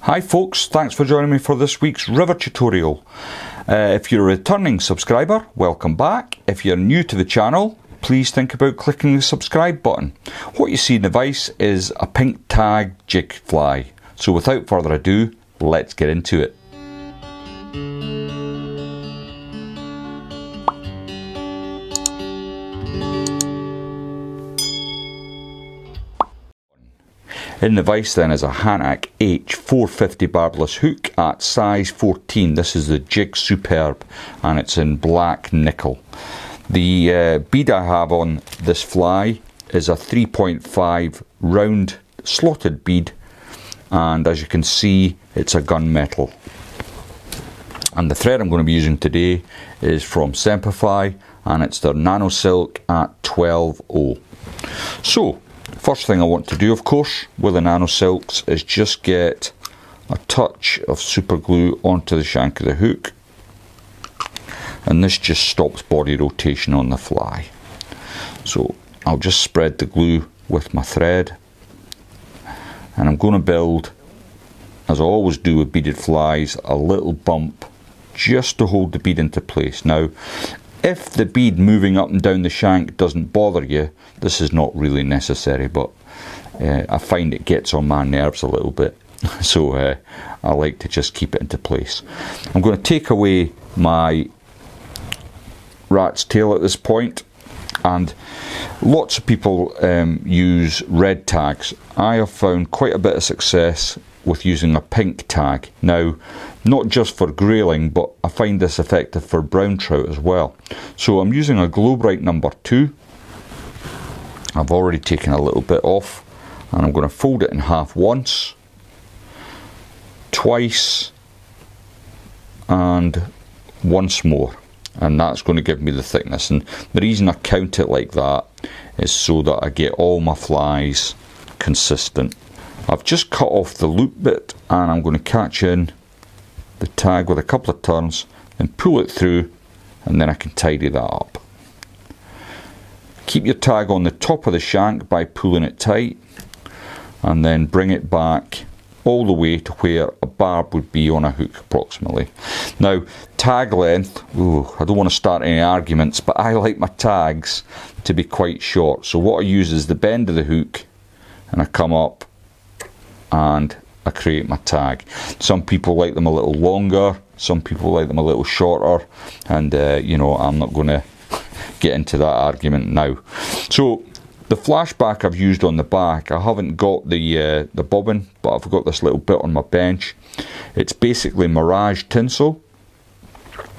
Hi folks, thanks for joining me for this week's river tutorial. If you're a returning subscriber, welcome back. If you're new to the channel, please think about clicking the subscribe button. What you see in the vise is a pink tag jig fly. So without further ado, let's get into it. In the vise then is a Hanak H450 barbless hook at size 14. This is the Jig Superb and it's in black nickel. The bead I have on this fly is a 3.5 round slotted bead, and as you can see it's a gunmetal. And the thread I'm going to be using today is from Semperfi and it's their Nano Silk at 12.0. So first thing I want to do, of course, with the Nano Silks is just get a touch of super glue onto the shank of the hook, and this just stops body rotation on the fly. So I'll just spread the glue with my thread, and I'm going to build, as I always do with beaded flies, a little bump just to hold the bead into place. Now, if the bead moving up and down the shank doesn't bother you, this is not really necessary, but I find it gets on my nerves a little bit, so I like to just keep it into place. I'm going to take away my rat's tail at this point, and lots of people use red tags. I have found quite a bit of success with using a pink tag. Now, not just for grayling, but I find this effective for brown trout as well. So I'm using a Glo-Brite No2. I've already taken a little bit off, and I'm going to fold it in half once, twice, and once more, and that's going to give me the thickness. And the reason I count it like that is so that I get all my flies consistent. I've just cut off the loop bit, and I'm going to catch in the tag with a couple of turns and pull it through, and then I can tidy that up. Keep your tag on the top of the shank by pulling it tight, and then bring it back all the way to where a barb would be on a hook approximately. Now, tag length, I don't want to start any arguments, but I like my tags to be quite short. So what I use is the bend of the hook, and I come up and I create my tag. Some people like them a little longer, some people like them a little shorter, and you know, I'm not going to get into that argument now. So the flashback I've used on the back, I haven't got the bobbin, but I've got this little bit on my bench. It's basically Mirage Tinsel,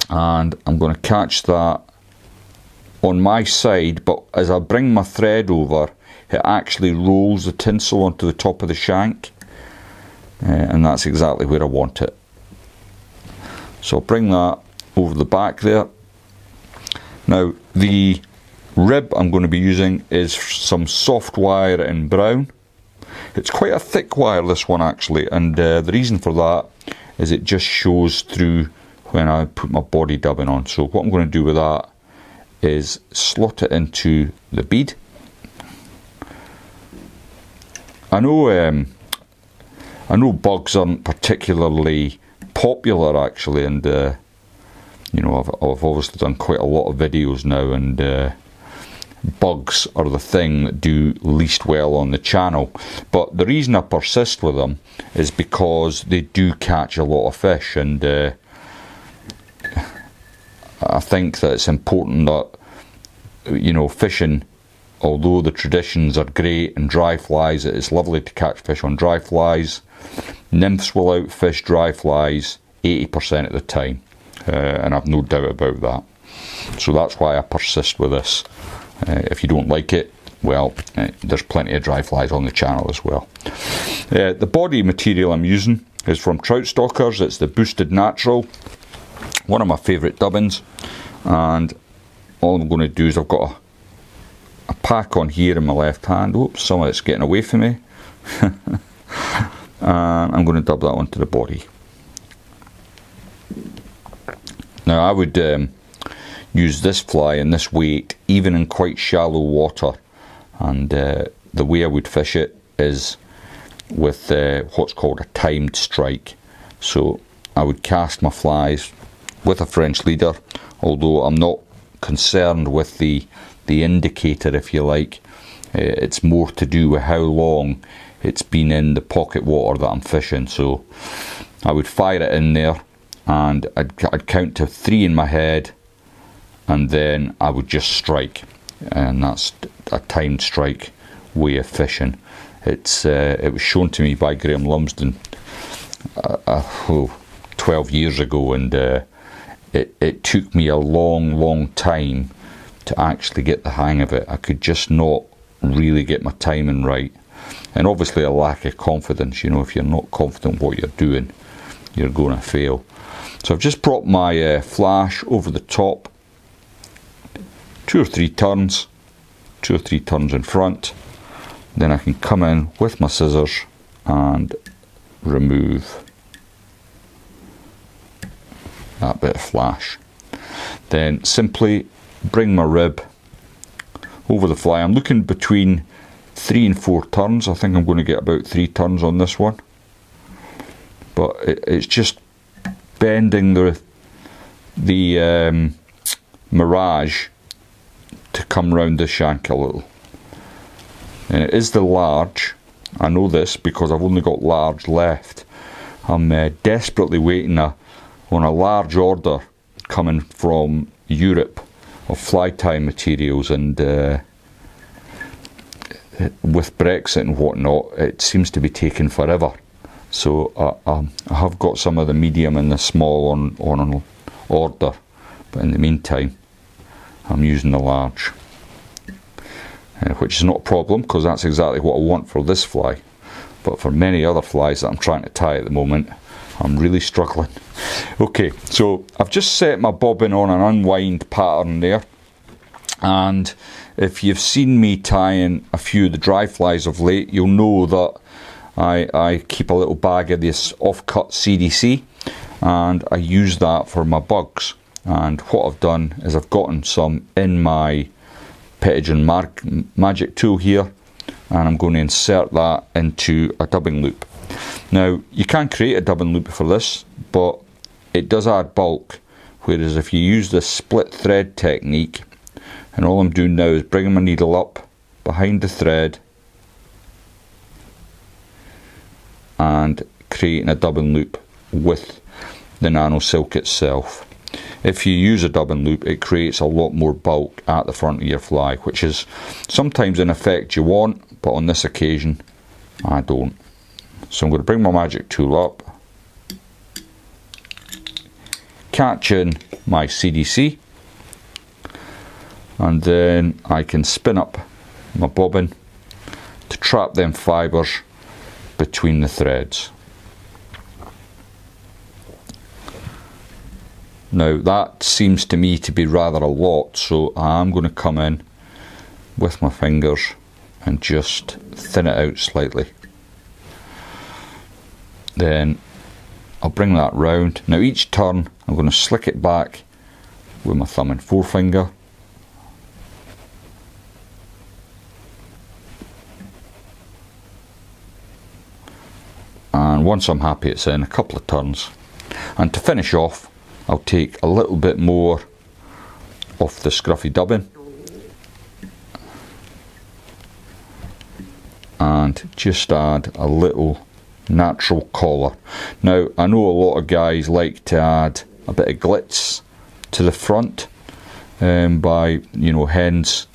and I'm going to catch that on my side, but as I bring my thread over, it actually rolls the tinsel onto the top of the shank, and that's exactly where I want it. So I'll bring that over the back there. Now, the rib I'm going to be using is some soft wire in brown. It's quite a thick wire, this one actually, and the reason for that is it just shows through when I put my body dubbing on. So what I'm going to do with that is slot it into the bead. I know bugs aren't particularly popular actually, and you know, I've obviously done quite a lot of videos now, and bugs are the thing that do least well on the channel. But the reason I persist with them is because they do catch a lot of fish, and I think that it's important that, you know, fishing, although the traditions are great and dry flies, it's lovely to catch fish on dry flies. Nymphs will outfish dry flies 80% of the time, and I've no doubt about that. So that's why I persist with this. If you don't like it, well, there's plenty of dry flies on the channel as well. The body material I'm using is from Troutstalkers. It's the Boosted Natural, one of my favourite dubbins, and all I'm going to do is I've got a pack on here in my left hand. Oops, some of it's getting away from me. And I'm going to dub that onto the body. Now, I would use this fly and this weight even in quite shallow water, and the way I would fish it is with what's called a timed strike. So I would cast my flies with a French leader, although I'm not concerned with the indicator, if you like. It's more to do with how long it's been in the pocket water that I'm fishing. So I would fire it in there, and I'd count to 3 in my head, and then I would just strike, and that's a timed strike way of fishing. It was shown to me by Graham Lumsden 12 years ago, and it took me a long time to actually get the hang of it. I could just not really get my timing right, and obviously a lack of confidence. You know, if you're not confident what you're doing, you're going to fail. So I've just brought my flash over the top, 2 or 3 turns in front. Then I can come in with my scissors and remove that bit of flash. Then simply bring my rib over the fly. I'm looking between 3 and 4 turns. I think I'm going to get about 3 turns on this one. But it's just bending the Mirage to come round the shank a little. And it is the large. I know this because I've only got large left. I'm desperately waiting on a large order coming from Europe of fly tie materials, and with Brexit and whatnot, it seems to be taking forever. So I have got some of the medium and the small on order, but in the meantime I'm using the large. Which is not a problem, because that's exactly what I want for this fly. But for many other flies that I'm trying to tie at the moment, I'm really struggling. Okay, so I've just set my bobbin on an unwind pattern there, and if you've seen me tying a few of the dry flies of late, you'll know that I keep a little bag of this Offcuts CDC, and I use that for my bugs. And what I've done is I've gotten some in my Pigeon magic tool here, and I'm going to insert that into a dubbing loop. Now you can create a dubbing loop for this, but it does add bulk, whereas if you use the split thread technique, and all I'm doing now is bringing my needle up behind the thread and creating a dubbing loop with the nano silk itself. If you use a dubbing loop, it creates a lot more bulk at the front of your fly, which is sometimes an effect you want, but on this occasion I don't. So I'm going to bring my magic tool up, catch in my CDC, and then I can spin up my bobbin to trap them fibres between the threads. Now that seems to me to be rather a lot, so I'm going to come in with my fingers and just thin it out slightly. Then I'll bring that round. Now each turn I'm going to slick it back with my thumb and forefinger. And once I'm happy it's in, a couple of turns. And to finish off, I'll take a little bit more of the scruffy dubbing and just add a little natural collar. Now I know a lot of guys like to add a bit of glitz to the front by, you know, Hens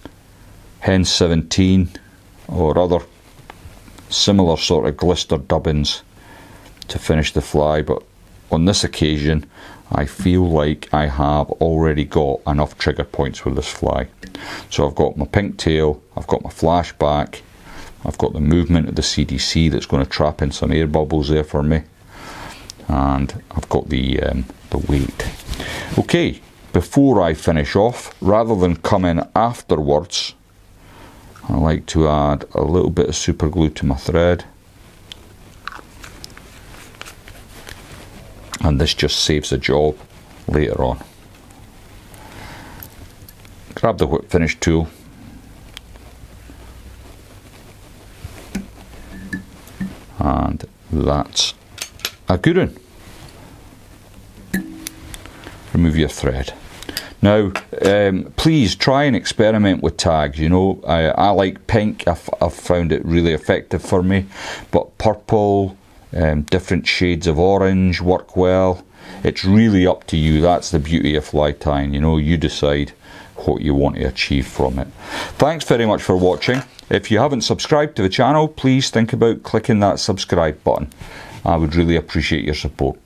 17 or other similar sort of glister dubbins to finish the fly, but on this occasion I feel like I have already got enough trigger points with this fly. So I've got my pink tail, I've got my flashback, I've got the movement of the CDC that's going to trap in some air bubbles there for me, and I've got the weight. Okay, before I finish off, rather than come in afterwards, I like to add a little bit of super glue to my thread, and this just saves a job later on. Grab the whip finish tool, that's a good one. Remove your thread. Now, please try and experiment with tags. You know, I like pink. I've found it really effective for me, but purple, different shades of orange work well. It's really up to you. That's the beauty of fly tying. You know, you decide what you want to achieve from it. Thanks very much for watching. If you haven't subscribed to the channel, please think about clicking that subscribe button. I would really appreciate your support.